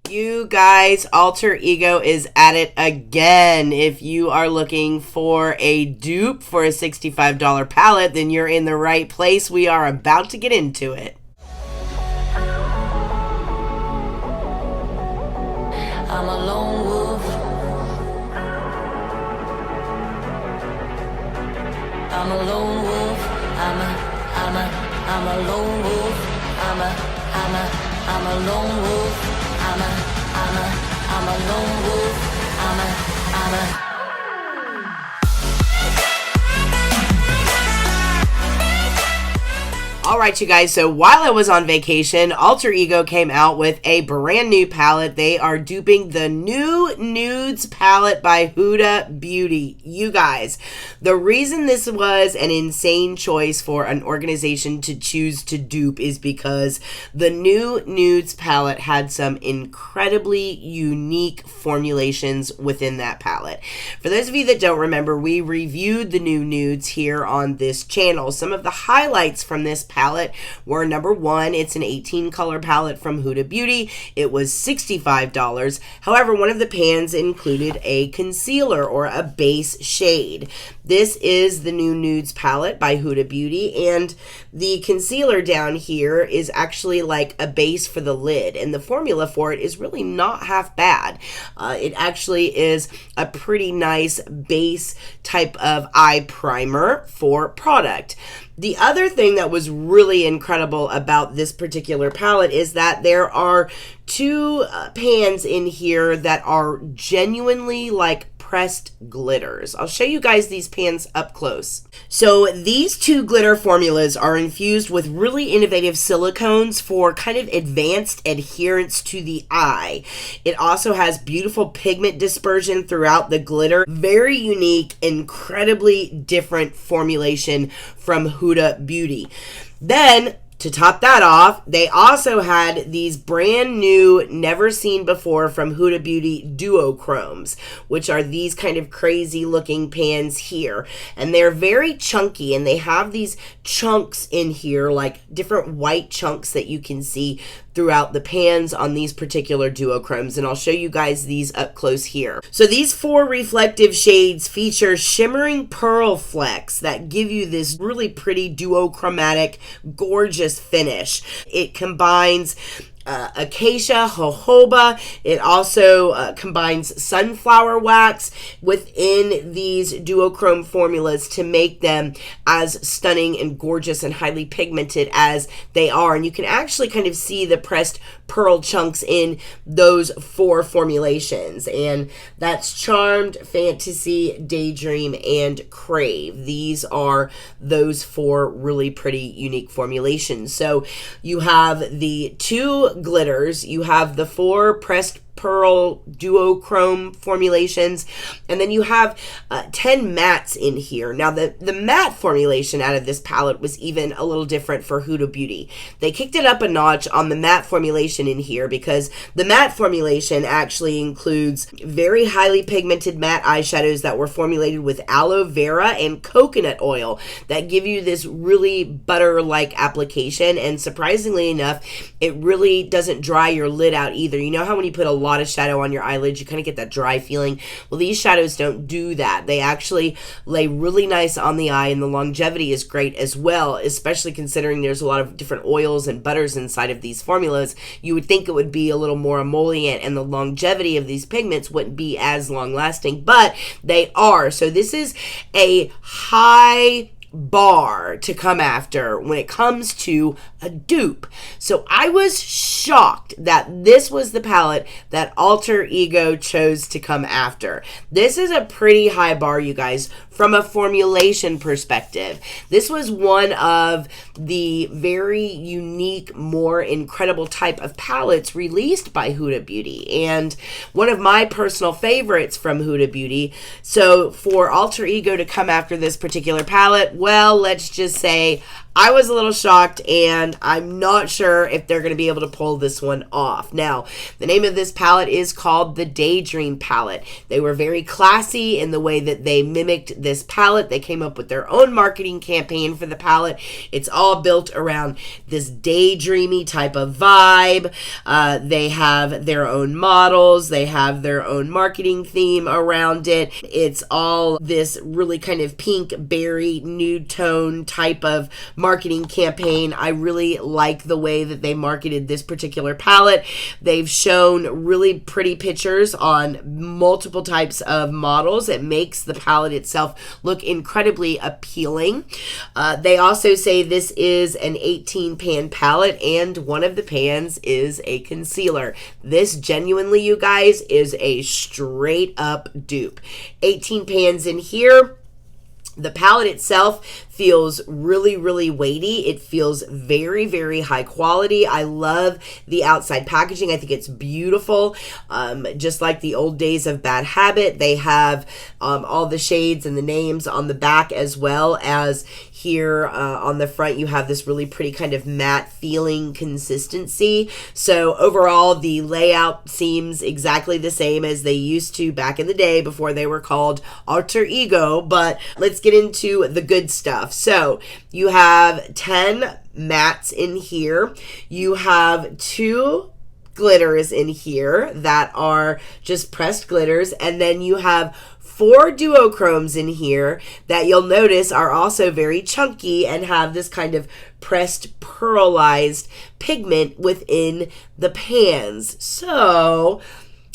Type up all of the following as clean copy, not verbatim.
You guys, Alter Ego is at it again. If you are looking for a dupe for a $65 palette, then you're in the right place. We are about to get into it. I'm a lone wolf. I'm a lone wolf. I'm a lone wolf. I'm a lone wolf. I'm a lone wolf. Alright you guys, so while I was on vacation, Alter Ego came out with a brand new palette. They are duping the new Nudes Palette by Huda Beauty. You guys, the reason this was an insane choice for an organization to choose to dupe is because the new Nudes Palette had some incredibly unique formulations within that palette. For those of you that don't remember, we reviewed the new nudes here on this channel. Some of the highlights from this palette were, number one, it's an 18 color palette from Huda Beauty. It was $65. However, one of the pans included a concealer or a base shade. This is the new Nudes Palette by Huda Beauty, and the concealer down here is actually like a base for the lid, and the formula for it is really not half bad. It actually is a pretty nice base type of eye primer for product. The other thing that was really incredible about this particular palette is that there are two pans in here that are genuinely like pressed glitters. I'll show you guys these pans up close. So these two glitter formulas are infused with really innovative silicones for kind of advanced adherence to the eye. It also has beautiful pigment dispersion throughout the glitter. Very unique, incredibly different formulation from Huda Beauty. Then, to top that off, they also had these brand new, never seen before from Huda Beauty duochromes, which are these kind of crazy looking pans here. And they're very chunky, and they have these chunks in here, like different white chunks that you can see throughout the pans on these particular duochromes, and I'll show you guys these up close here. So these four reflective shades feature shimmering pearl flecks that give you this really pretty duochromatic, gorgeous finish. It combines acacia, jojoba. It also combines sunflower wax within these duochrome formulas to make them as stunning and gorgeous and highly pigmented as they are. And you can actually kind of see the pressed pearl chunks in those four formulations. And that's Charmed, Fantasy, Daydream, and Crave. These are those four really pretty unique formulations. So you have the two glitters, you have the four pressed pearl duochrome formulations, and then you have 10 mattes in here. Now the matte formulation out of this palette was even a little different for Huda Beauty. They kicked it up a notch on the matte formulation in here because the matte formulation actually includes very highly pigmented matte eyeshadows that were formulated with aloe vera and coconut oil that give you this really butter-like application, and surprisingly enough, it really doesn't dry your lid out either. You know how when you put a lot of shadow on your eyelids, you kind of get that dry feeling? Well, these shadows don't do that. They actually lay really nice on the eye, and the longevity is great as well, especially considering there's a lot of different oils and butters inside of these formulas. You would think it would be a little more emollient and the longevity of these pigments wouldn't be as long lasting, but they are. So this is a high bar to come after when it comes to a dupe. So I was shocked that this was the palette that Alter Ego chose to come after. This is a pretty high bar, you guys, from a formulation perspective. This was one of the very unique, more incredible type of palettes released by Huda Beauty, and one of my personal favorites from Huda Beauty. So for Alter Ego to come after this particular palette, well, let's just say I was a little shocked, and I'm not sure if they're going to be able to pull this one off. Now, the name of this palette is called the Daydream palette. They were very classy in the way that they mimicked this palette. They came up with their own marketing campaign for the palette. It's all built around this daydreamy type of vibe. They have their own models. They have their own marketing theme around it. It's all this really kind of pink, berry, nude tone type of marketing campaign. I really like the way that they marketed this particular palette. They've shown really pretty pictures on multiple types of models. It makes the palette itself look incredibly appealing. They also say this is an 18 pan palette, and one of the pans is a concealer. This genuinely, you guys, is a straight up dupe. 18 pans in here. The palette itself feels really, really weighty. It feels very, very high quality. I love the outside packaging. I think it's beautiful. Just like the old days of Bad Habit, they have all the shades and the names on the back, as well as here on the front you have this really pretty kind of matte feeling consistency. So overall, the layout seems exactly the same as they used to back in the day before they were called Alter Ego. But let's get into the good stuff. So you have 10 mattes in here. You have 2 glitters in here that are just pressed glitters, and then you have 4 duochromes in here that you'll notice are also very chunky and have this kind of pressed pearlized pigment within the pans. So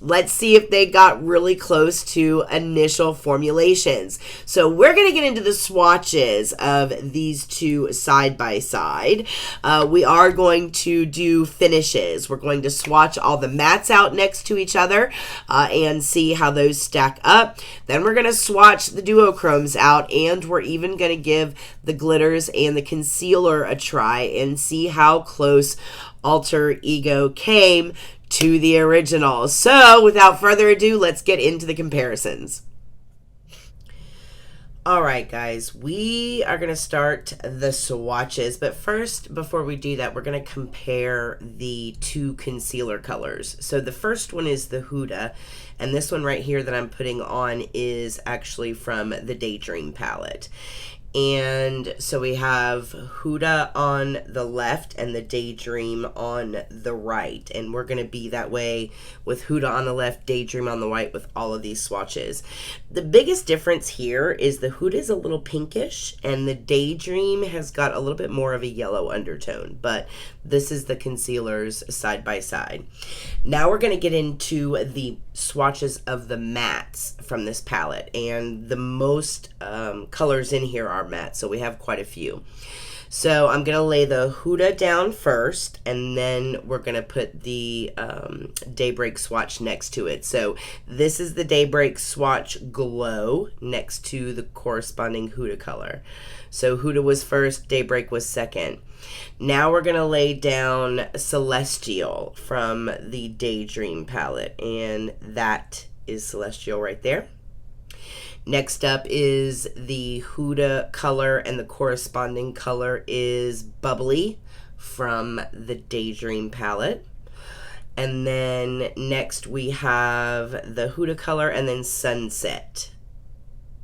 let's see if they got really close to initial formulations. So we're going to get into the swatches of these two side by side. We are going to do finishes. We're going to swatch all the mattes out next to each other and see how those stack up. Then we're going to swatch the duochromes out, and we're even going to give the glitters and the concealer a try and see how close Alter Ego came to the original. So without further ado, let's get into the comparisons. All right, guys, we are going to start the swatches, but first, before we do that, we're going to compare the 2 concealer colors. So the first one is the Huda, and this one right here that I'm putting on is actually from the Daydream palette. And so we have Huda on the left and the Daydream on the right. And we're going to be that way with Huda on the left, Daydream on the right with all of these swatches. The biggest difference here is the Huda is a little pinkish and the Daydream has got a little bit more of a yellow undertone. But this is the concealers side by side. Now we're going to get into the swatches of the mattes from this palette. And the most colors in here are matte, so we have quite a few. So I'm going to lay the Huda down first, and then we're going to put the Daybreak swatch next to it. So this is the Daybreak swatch Glow next to the corresponding Huda color. So Huda was first, Daybreak was second. Now we're going to lay down Celestial from the Daydream palette, and that is Celestial right there. Next up is the Huda color, and the corresponding color is Bubbly from the Daydream palette. And then next we have the Huda color, and then Sunset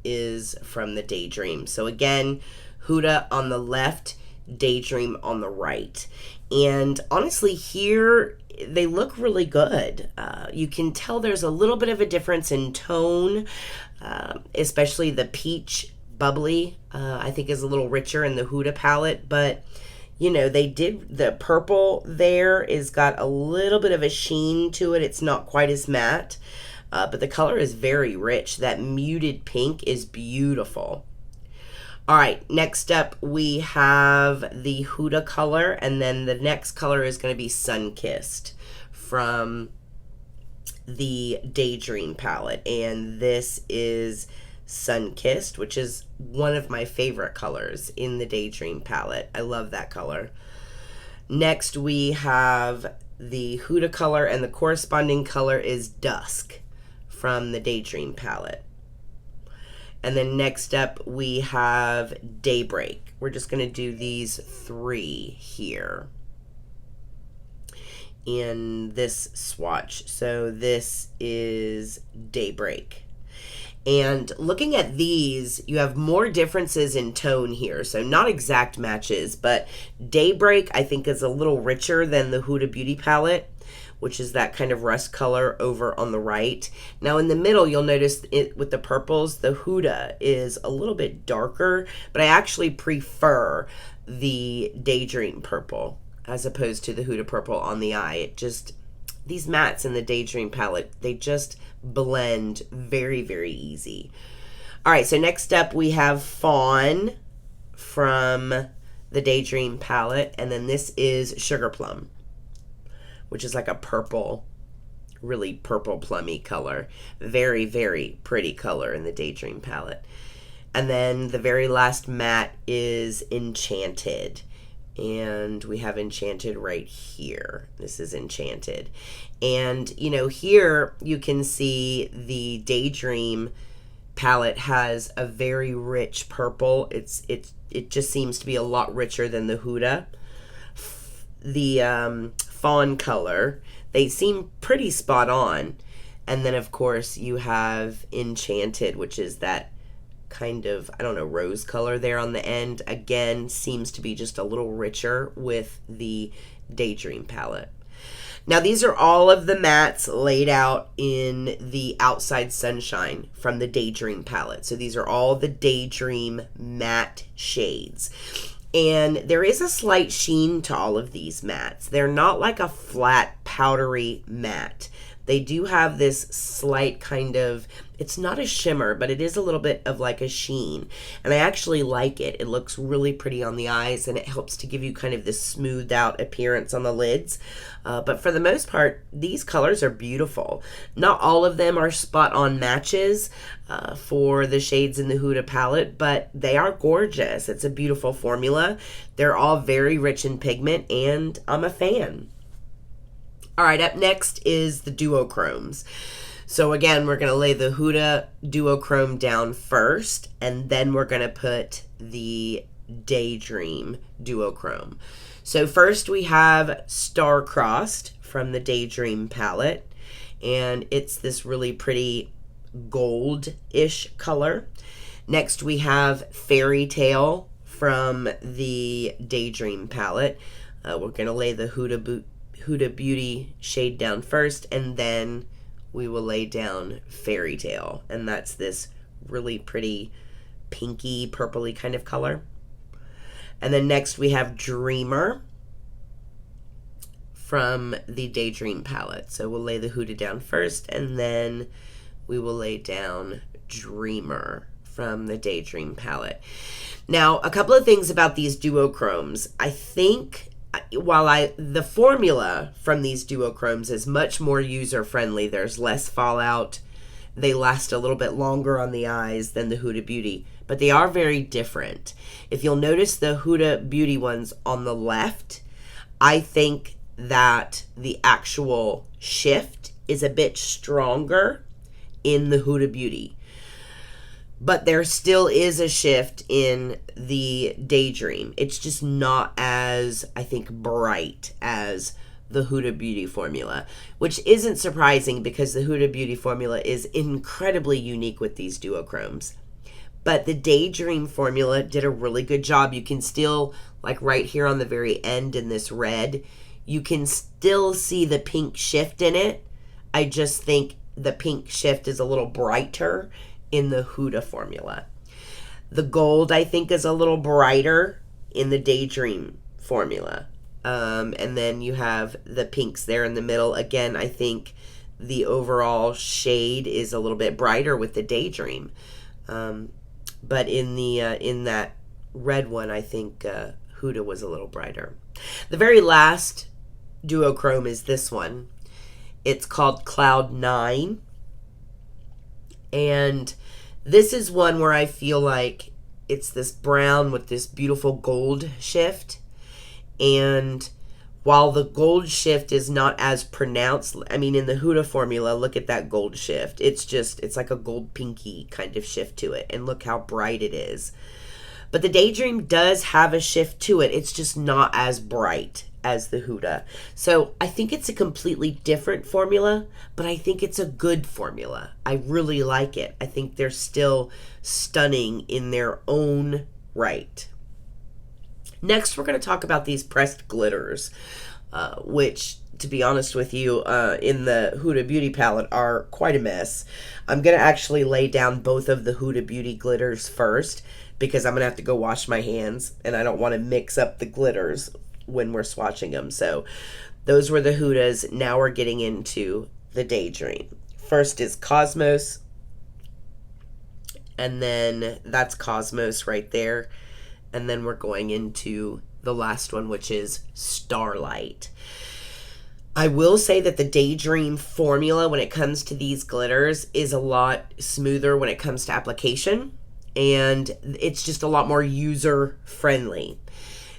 is from the Daydream. So again, Huda on the left, Daydream on the right. And honestly, here they look really good. You can tell there's a little bit of a difference in tone, especially the peach bubbly, I think is a little richer in the Huda palette, but you know, they did the purple there is got a little bit of a sheen to it. It's not quite as matte, but the color is very rich. That muted pink is beautiful. All right, next up we have the Huda color, and then the next color is going to be Sunkissed from the Daydream palette, and this is Sunkissed, which is one of my favorite colors in the Daydream palette. I love that color. Next we have the Huda color, and the corresponding color is Dusk from the Daydream palette. And then next up we have Daybreak we're just going to do these 3 here in this swatch. So this is Daybreak. And looking at these, you have more differences in tone here. So not exact matches, but Daybreak I think is a little richer than the Huda Beauty palette, which is that kind of rust color over on the right. Now in the middle, you'll notice it with the purples, the Huda is a little bit darker, but I actually prefer the Daydream purple as opposed to the Huda purple on the eye. It just, these mattes in the Daydream palette, they just blend very, very easy. All right, so next up we have Fawn from the Daydream palette, and then this is Sugar Plum, which is like a purple, really purple plummy color. Very, very pretty color in the Daydream palette. And then the very last matte is Enchanted. And we have Enchanted right here. This is Enchanted. And, you know, here you can see the Daydream palette has a very rich purple. It just seems to be a lot richer than the Huda. The Fawn color, they seem pretty spot on. And then, of course, you have Enchanted, which is that kind of, I don't know, rose color there on the end. Again, seems to be just a little richer with the Daydream palette. Now, these are all of the mattes laid out in the Outside Sunshine from the Daydream palette. So these are all the Daydream matte shades. And there is a slight sheen to all of these mattes. They're not like a flat, powdery matte. They do have this slight kind of, it's not a shimmer, but it is a little bit of like a sheen. And I actually like it. It looks really pretty on the eyes, and it helps to give you kind of this smoothed out appearance on the lids. But for the most part, these colors are beautiful. Not all of them are spot on matches for the shades in the Huda palette, but they are gorgeous. It's a beautiful formula. They're all very rich in pigment, and I'm a fan. All right, up next is the duochromes. So again, we're going to lay the Huda duochrome down first, and then we're going to put the Daydream duochrome. So first we have Star-Crossed from the Daydream palette, and it's this really pretty gold-ish color. Next we have Fairy Tale from the Daydream palette. We're going to lay the Huda Beauty shade down first, and then we will lay down Fairy Tale, and that's this really pretty pinky purpley kind of color. And then next we have Dreamer from the Daydream palette. So we'll lay the Huda down first, and then we will lay down Dreamer from the Daydream palette. Now, a couple of things about these duochromes. I think while the formula from these duochromes is much more user-friendly, there's less fallout, they last a little bit longer on the eyes than the Huda Beauty, but they are very different. If you'll notice the Huda Beauty ones on the left, I think that the actual shift is a bit stronger in the Huda Beauty. But there still is a shift in the Daydream. It's just not as, I think, bright as the Huda Beauty formula, which isn't surprising because the Huda Beauty formula is incredibly unique with these duochromes. But the Daydream formula did a really good job. You can still, like right here on the very end in this red, you can still see the pink shift in it. I just think the pink shift is a little brighter in the Huda formula. The gold, I think, is a little brighter in the Daydream formula. And then you have the pinks there in the middle. Again, I think the overall shade is a little bit brighter with the Daydream. But in that red one, I think Huda was a little brighter. The very last duochrome is this one. It's called Cloud 9. And this is one where I feel like it's this brown with this beautiful gold shift. And while the gold shift is not as pronounced, I mean, in the Huda formula, look at that gold shift. It's like a gold pinky kind of shift to it. And look how bright it is. But the Daydream does have a shift to it. It's just not as bright as the Huda. So I think it's a completely different formula, but I think it's a good formula. I really like it. I think they're still stunning in their own right. Next, we're going to talk about these pressed glitters, which, to be honest with you, in the Huda Beauty palette are quite a mess. I'm going to actually lay down both of the Huda Beauty glitters first, because I'm going to have to go wash my hands, and I don't want to mix up the glitters when we're swatching them. So those were the Hudas. Now we're getting into the Daydream. First is Cosmos, and then that's Cosmos right there. And then we're going into the last one, which is Starlight. I will say that the Daydream formula when it comes to these glitters is a lot smoother when it comes to application, and it's just a lot more user friendly.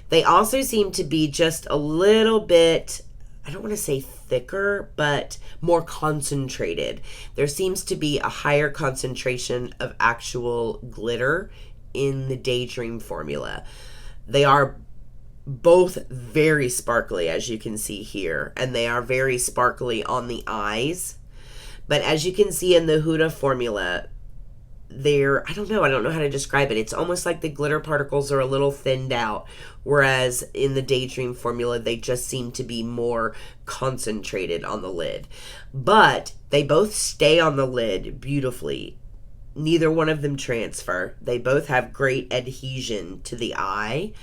They also seem to be just a little bit, I don't want to say thicker, but more concentrated. There seems to be a higher concentration of actual glitter in the Daydream formula. They are both very sparkly, as you can see here, and they are very sparkly on the eyes. But as you can see in the Huda formula, they're, I don't know how to describe it. It's almost like the glitter particles are a little thinned out, whereas in the Daydream formula, they just seem to be more concentrated on the lid. But they both stay on the lid beautifully. Neither one of them transfer. They both have great adhesion to the eye.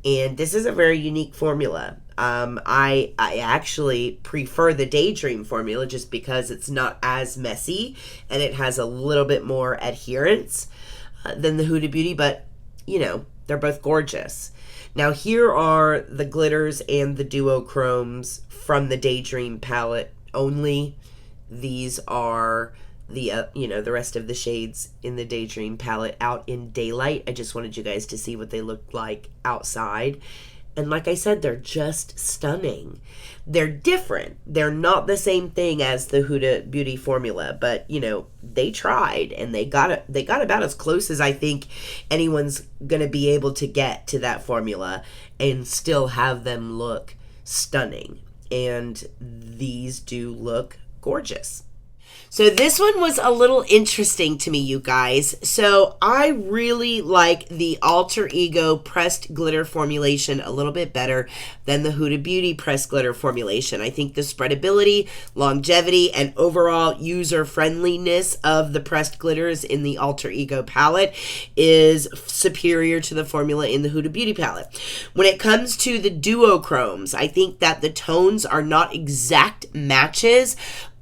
And this is a very unique formula. I actually prefer the Daydream formula just because it's not as messy and it has a little bit more adherence than the Huda Beauty, but, you know, they're both gorgeous. Now, here are the glitters and the duochromes from the Daydream palette only. These are the, the rest of the shades in the Daydream palette out in daylight. I just wanted you guys to see what they look like outside. And like I said, they're just stunning. They're different. They're not the same thing as the Huda Beauty formula, but, they tried and they got about as close as I think anyone's going to be able to get to that formula and still have them look stunning. And these do look gorgeous. So this one was a little interesting to me, you guys. So I really like the Alter Ego pressed glitter formulation a little bit better than the Huda Beauty pressed glitter formulation. I think the spreadability, longevity, and overall user friendliness of the pressed glitters in the Alter Ego palette is superior to the formula in the Huda Beauty palette. When it comes to the duochromes, I think that the tones are not exact matches,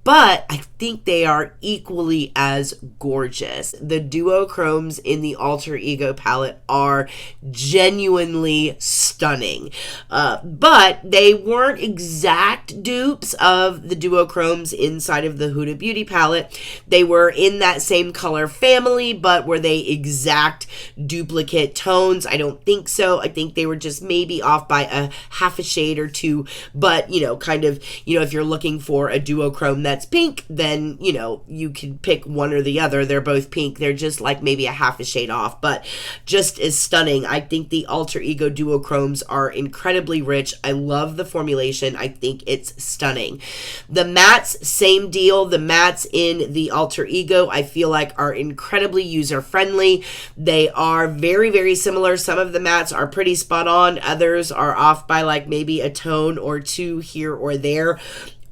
but I think they are equally as gorgeous. The duochromes in the Alter Ego palette are genuinely stunning. But they weren't exact dupes of the duochromes inside of the Huda Beauty palette. They were in that same color family, but were they exact duplicate tones? I don't think so. I think they were just maybe off by a half a shade or two. But, if you're looking for a duochrome that's pink, then, you can pick one or the other. They're both pink. They're just like maybe a half a shade off, but just as stunning. I think the Alter Ego duochromes are incredibly rich. I love the formulation. I think it's stunning. The mattes, same deal. The mattes in the Alter Ego, I feel like, are incredibly user-friendly. They are very, very similar. Some of the mattes are pretty spot on. Others are off by like maybe a tone or two here or there.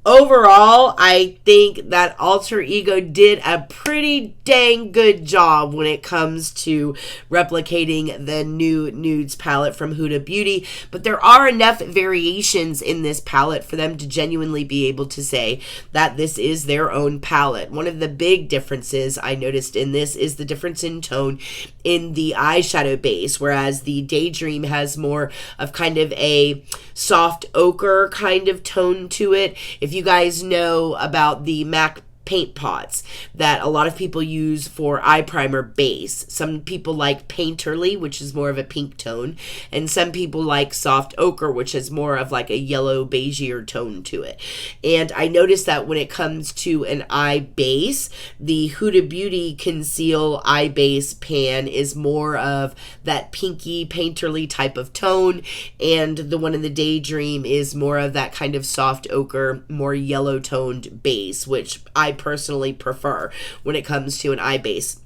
Overall, I think that Alter Ego did a pretty dang good job when it comes to replicating the new Nudes palette from Huda Beauty, but there are enough variations in this palette for them to genuinely be able to say that this is their own palette. One of the big differences I noticed in this is the difference in tone in the eyeshadow base, whereas the Daydream has more of kind of a soft ochre kind of tone to it. If you guys know about the MAC paint pots that a lot of people use for eye primer base. Some people like Painterly, which is more of a pink tone, and some people like Soft Ochre, which is more of like a yellow beigeier tone to it. And I noticed that when it comes to an eye base, the Huda Beauty Conceal Eye Base pan is more of that pinky Painterly type of tone, and the one in the Daydream is more of that kind of soft ochre, more yellow toned base, which I personally prefer when it comes to an eye base.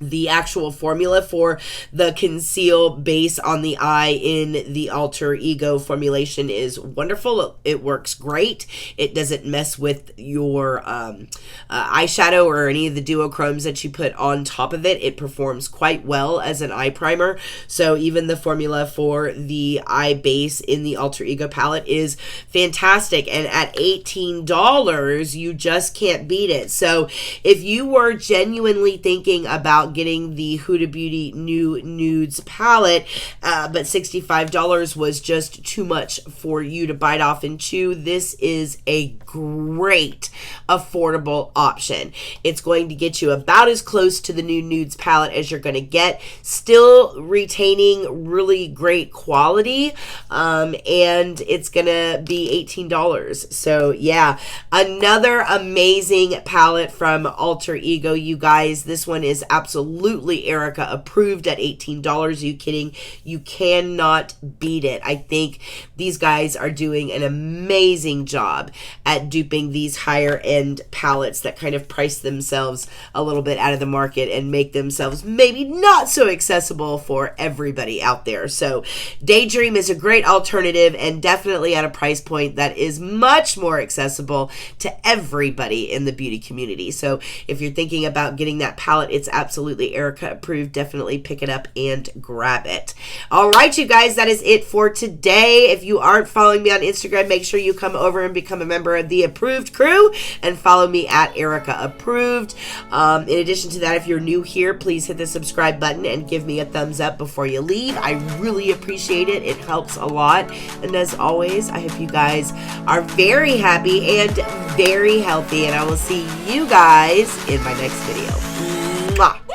The actual formula for the conceal base on the eye in the Alter Ego formulation is wonderful. It works great. It doesn't mess with your eyeshadow or any of the duochromes that you put on top of it. It performs quite well as an eye primer. So even the formula for the eye base in the Alter Ego palette is fantastic. And at $18, you just can't beat it. So if you were genuinely thinking about getting the Huda Beauty new Nudes palette, but $65 was just too much for you to bite off and chew, this is a great affordable option. It's going to get you about as close to the new Nudes palette as you're going to get, still retaining really great quality, and it's going to be $18. So yeah, another amazing palette from Alter Ego, you guys. This one is absolutely Erica approved at $18. Are you kidding? You cannot beat it. I think these guys are doing an amazing job at duping these higher end palettes that kind of price themselves a little bit out of the market and make themselves maybe not so accessible for everybody out there. So Daydream is a great alternative and definitely at a price point that is much more accessible to everybody in the beauty community. So if you're thinking about getting that palette, it's absolutely Erica approved. Definitely pick it up and grab it. All right, you guys, that is it for today. If you aren't following me on Instagram, make sure you come over and become a member of the Approved Crew and follow me at Erica Approved. In addition to that, if you're new here, please hit the subscribe button and give me a thumbs up before you leave. I really appreciate it. It helps a lot. And as always, I hope you guys are very happy and very healthy, and I will see you guys in my next video. Mwah.